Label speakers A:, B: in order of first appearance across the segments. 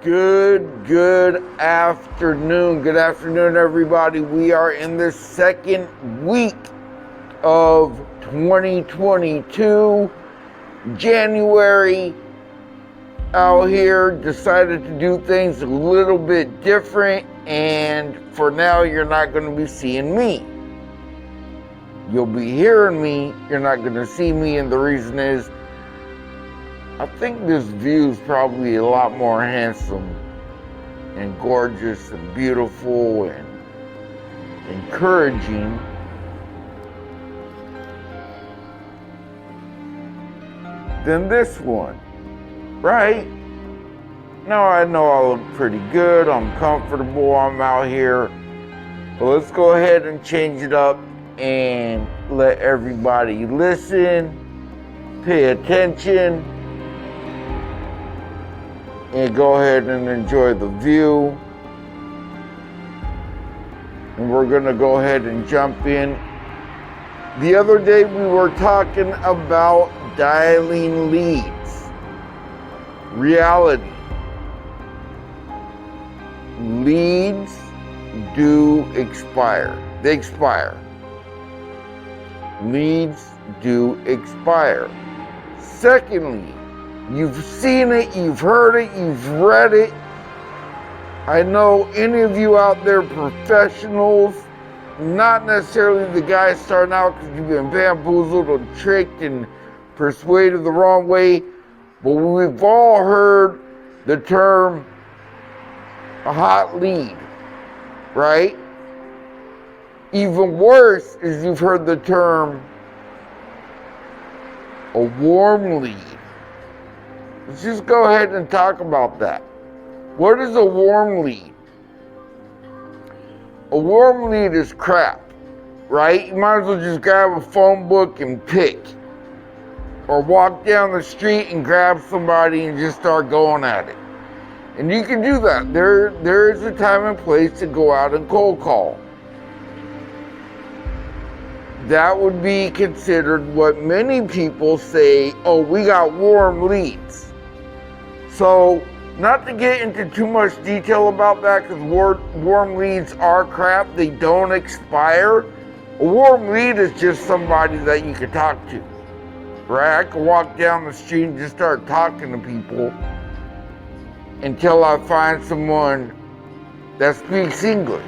A: Good afternoon. Good afternoon, everybody. We are in the second week of 2022. January out here, decided to do things a little bit different, and for now, you're not going to be seeing me. You'll be hearing me, you're not going to see me, and the reason is, I think this view is probably a lot more handsome and gorgeous and beautiful and encouraging than this one, right? Now I know I look pretty good, I'm comfortable, I'm out here, but let's go ahead and change it up and let everybody listen, pay attention, and go ahead and enjoy the view. And we're gonna go ahead and jump in. The other day we were talking about dialing leads. Reality. Leads do expire. They expire. Leads do expire. Secondly, you've seen it, you've heard it, you've read it. I know any of you out there, professionals, not necessarily the guys starting out because you've been bamboozled or tricked and persuaded the wrong way, but we've all heard the term a hot lead, right? Even worse is you've heard the term a warm lead. Let's just go ahead and talk about that. What is a warm lead? A warm lead is crap, right? You might as well just grab a phone book and pick. Or walk down the street and grab somebody and just start going at it. And you can do that. There is a time and place to go out and cold call. That would be considered what many people say, oh, we got warm leads. So, not to get into too much detail about that, because warm leads are crap, they don't expire. A warm lead is just somebody that you can talk to, right? I can walk down the street and just start talking to people until I find someone that speaks English.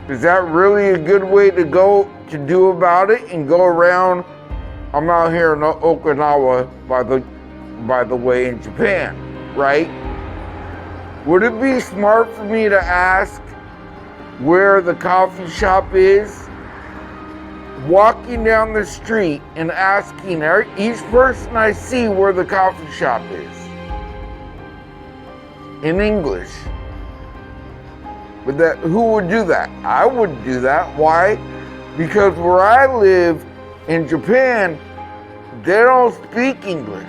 A: Is that really a good way to go to do about it and go around? I'm out here in Okinawa, by the way, in Japan, right? Would it be smart for me to ask where the coffee shop is? Walking down the street and asking each person I see where the coffee shop is. In English. But who would do that? I wouldn't do that. Why? Because where I live in Japan, they don't speak English.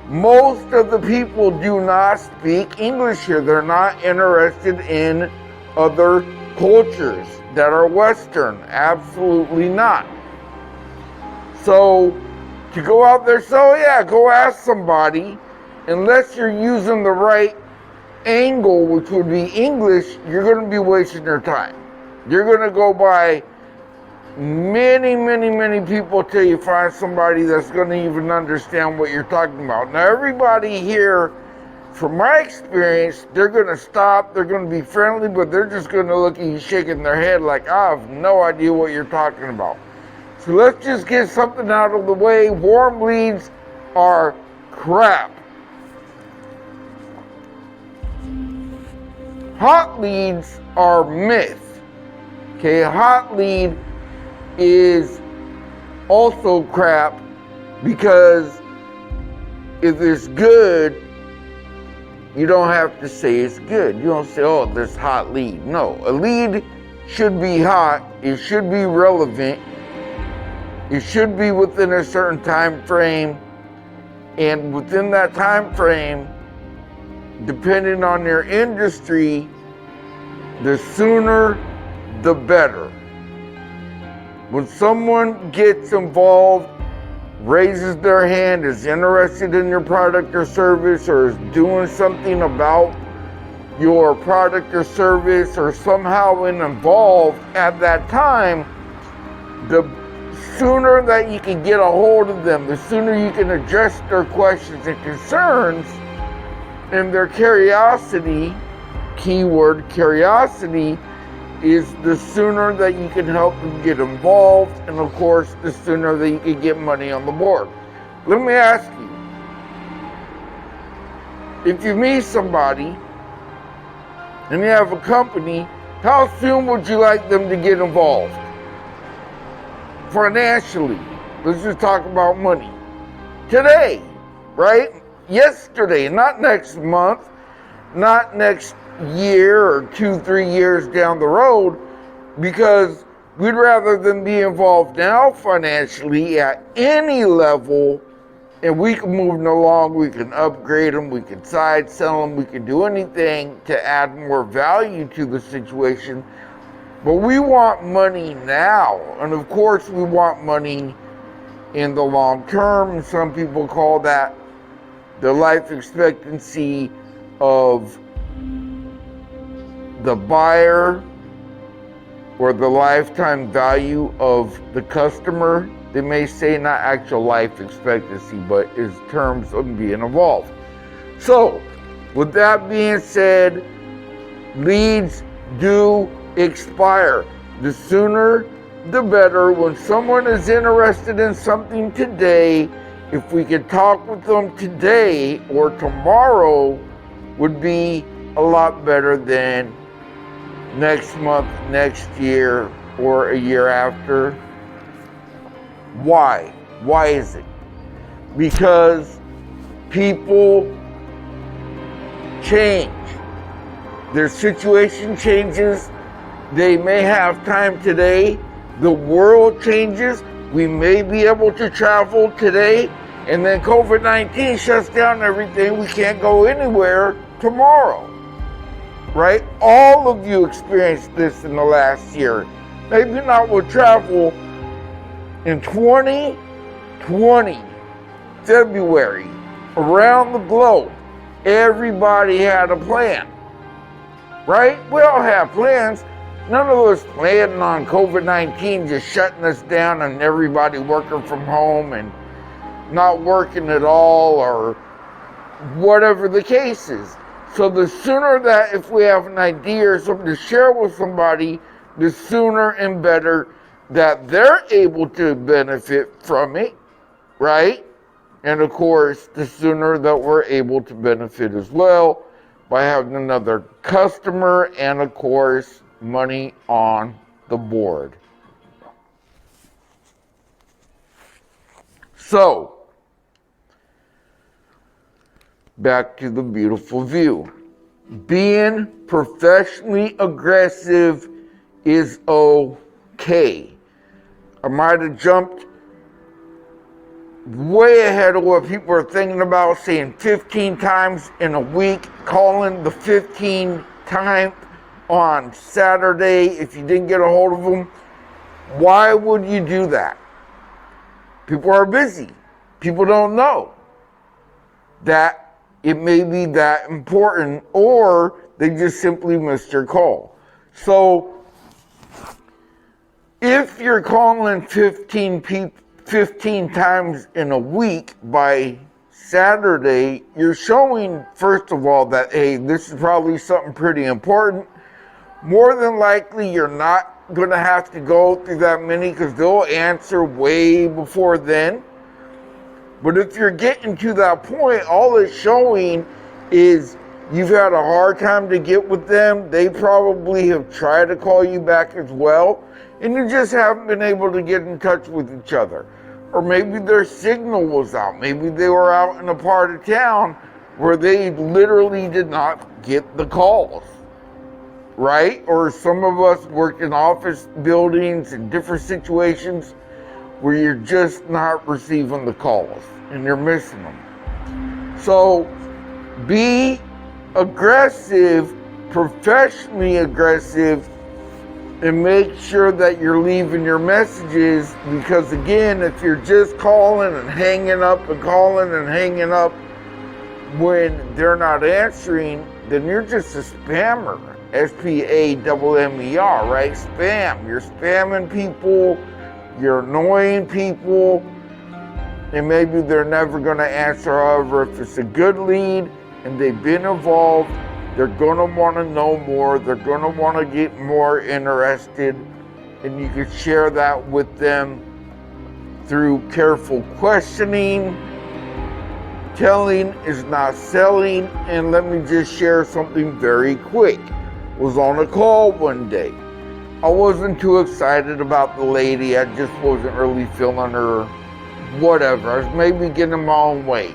A: Most of the people do not speak English here. They're not interested in other cultures that are Western. Absolutely not. So, to go out there, go ask somebody. Unless you're using the right angle, which would be English, you're going to be wasting your time. You're going to go by many people till you find somebody that's going to even understand what you're talking about. Now, everybody here, from my experience, they're going to stop, they're going to be friendly, but they're just going to look at you shaking their head like, I have no idea what you're talking about. So let's just get something out of the way. Warm leads are crap. Hot leads are myth. Okay, hot lead is also crap because if it's good, you don't have to say it's good. You don't say, oh, this hot lead. No, a lead should be hot. It should be relevant. It should be within a certain time frame. And within that time frame, depending on your industry, the sooner the better. When someone gets involved raises their hand, is interested in your product or service, or is doing something about your product or service, or somehow involved at that time, the sooner that you can get a hold of them, the sooner you can address their questions and concerns, and their curiosity, keyword curiosity, is the sooner that you can help them get involved, and of course, the sooner that you can get money on the board. Let me ask you, if you meet somebody and you have a company, how soon would you like them to get involved? Financially, let's just talk about money. Today, right? Yesterday, not next month, not next year or 2-3 years down the road, because we'd rather them be involved now financially at any level, and we can move them along, we can upgrade them, we can side sell them, we can do anything to add more value to the situation. But we want money now, and of course we want money in the long term. Some people call that the life expectancy of the buyer, or the lifetime value of the customer. They may say not actual life expectancy, but is terms of being involved. So, with that being said, leads do expire. The sooner, the better. When someone is interested in something today, if we could talk with them today or tomorrow, would be a lot better than next month, next year, or a year after. Why? Why is it? Because people change. Their situation changes. They may have time today. The world changes. We may be able to travel today, and then COVID-19 shuts down everything. We can't go anywhere tomorrow. Right? All of you experienced this in the last year. Maybe not with travel. In 2020, February, around the globe, everybody had a plan. Right? We all have plans. None of us planning on COVID-19 just shutting us down and everybody working from home and not working at all, or whatever the case is. So the sooner that, if we have an idea or something to share with somebody, the sooner and better that they're able to benefit from it, right? And of course, the sooner that we're able to benefit as well by having another customer and of course, money on the board. So, back to the beautiful view. Being professionally aggressive is okay. I might have jumped way ahead of what people are thinking about, saying 15 times in a week, calling the 15 time on Saturday if you didn't get a hold of them. Why would you do that? People are busy. People don't know that it may be that important, or they just simply missed your call. So if you're calling 15 times in a week by Saturday, you're showing, first of all, that, hey, this is probably something pretty important. More than likely, you're not going to have to go through that many because they'll answer way before then. But if you're getting to that point, all it's showing is you've had a hard time to get with them. They probably have tried to call you back as well, and you just haven't been able to get in touch with each other. Or maybe their signal was out. Maybe they were out in a part of town where they literally did not get the calls, right? Or some of us work in office buildings and different situations where you're just not receiving the calls and you're missing them. So be aggressive, professionally aggressive And make sure that you're leaving your messages, because again, if you're just calling and hanging up and calling and hanging up when they're not answering, then you're just a spammer. S-P-A-M-M-E-R, right? Spam. You're spamming people, you're annoying people, and maybe they're never going to answer. However, if it's a good lead and they've been involved, they're going to want to know more. They're going to want to get more interested. And you can share that with them through careful questioning. Telling is not selling. And let me just share something very quick. I was on a call one day. I wasn't too excited about the lady. I just wasn't really feeling her. Whatever. I was maybe getting in my own way.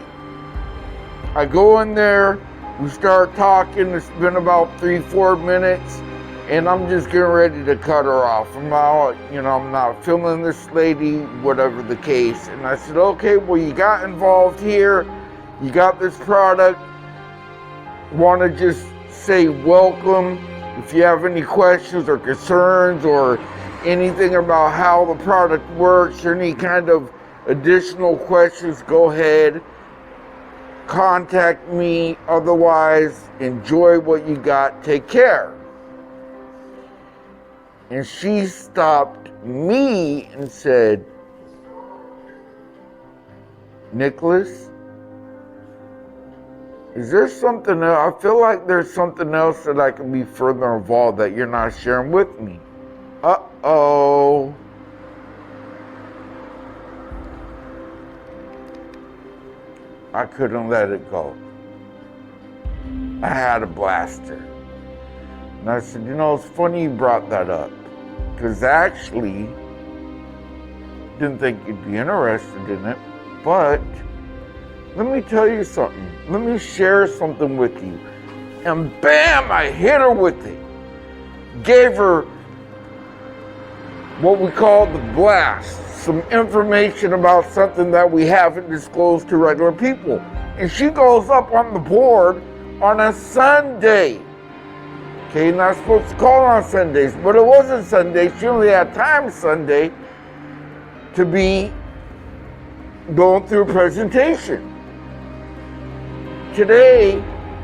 A: I go in there. We start talking. It's been about 3-4 minutes, and I'm just getting ready to cut her off. I'm not feeling this lady, whatever the case. And I said, okay, well, you got involved here. You got this product. Want to just say welcome. If you have any questions or concerns or anything about how the product works or any kind of additional questions, go ahead. Contact me. Otherwise, enjoy what you got. Take care. And she stopped me and said, Nicholas, is there something else? I feel like there's something else that I can be further involved that you're not sharing with me. Uh-oh. I couldn't let it go. I had a blaster. And I said, it's funny you brought that up. Because actually, didn't think you'd be interested in it. But let me tell you something. Let me share something with you. And bam, I hit her with it. Gave her what we call the blast. Some information about something that we haven't disclosed to regular people. And she goes up on the board on a Sunday. Okay, you're not supposed to call on Sundays, but it wasn't Sunday. She only had time Sunday to be going through a presentation. Today,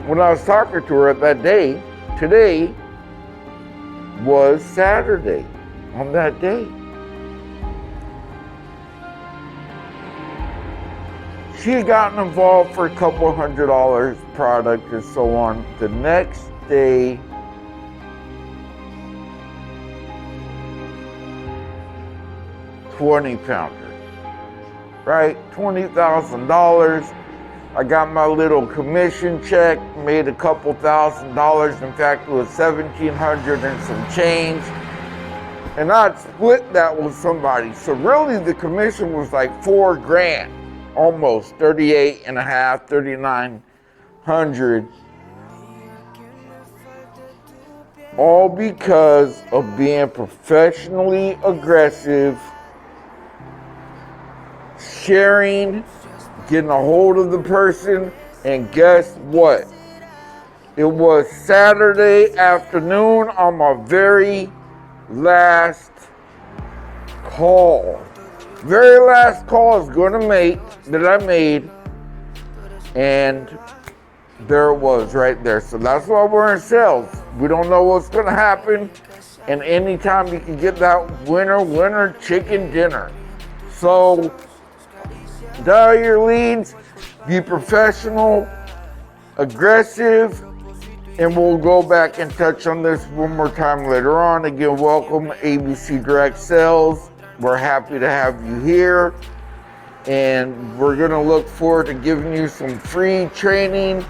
A: when I was talking to her that day, today was Saturday on that day. She had gotten involved for a couple $100 product and so on. The next day, $20,000, right? $20,000. I got my little commission check, made a couple $1,000. In fact, it was $1,700 and some change. And I'd split that with somebody. So really the commission was like $4,000. Almost 38.5, 3,900, all because of being professionally aggressive, sharing, getting a hold of the person, and guess what? It was Saturday afternoon on my very last call. Very last call I was going to make that I made, and there it was right there. So that's why we're in sales. We don't know what's going to happen, and anytime you can get that winner chicken dinner. So dial your leads, be professional, aggressive, and we'll go back and touch on this one more time later on. Again, welcome ABC Direct Sales. We're happy to have you here, and we're going to look forward to giving you some free training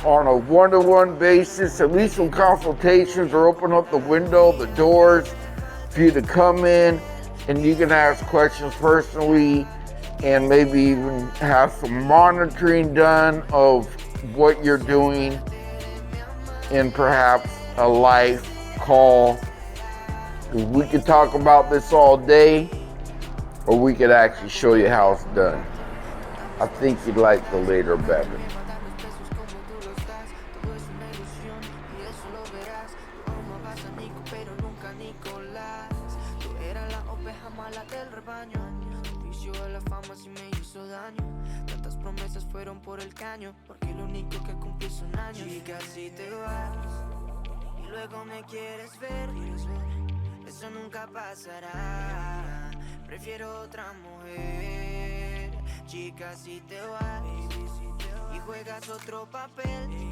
A: on a one-to-one basis, at least some consultations, or open up the window, the doors for you to come in, and you can ask questions personally and maybe even have some monitoring done of what you're doing in perhaps a live call. We could talk about this all day, or we could actually show you how it's done. I think you'd like the later better.
B: llamabas a Nico, pero nunca Nicolás. Tú eras la oveja mala del rebaño. El vicio de la fama sí me hizo daño. Tantas promesas fueron por el caño, porque lo único que cumplí son años. Chica, si te vas y luego me quieres ver, eso nunca pasará. Prefiero otra mujer. Chica, si te vas y juegas otro papel,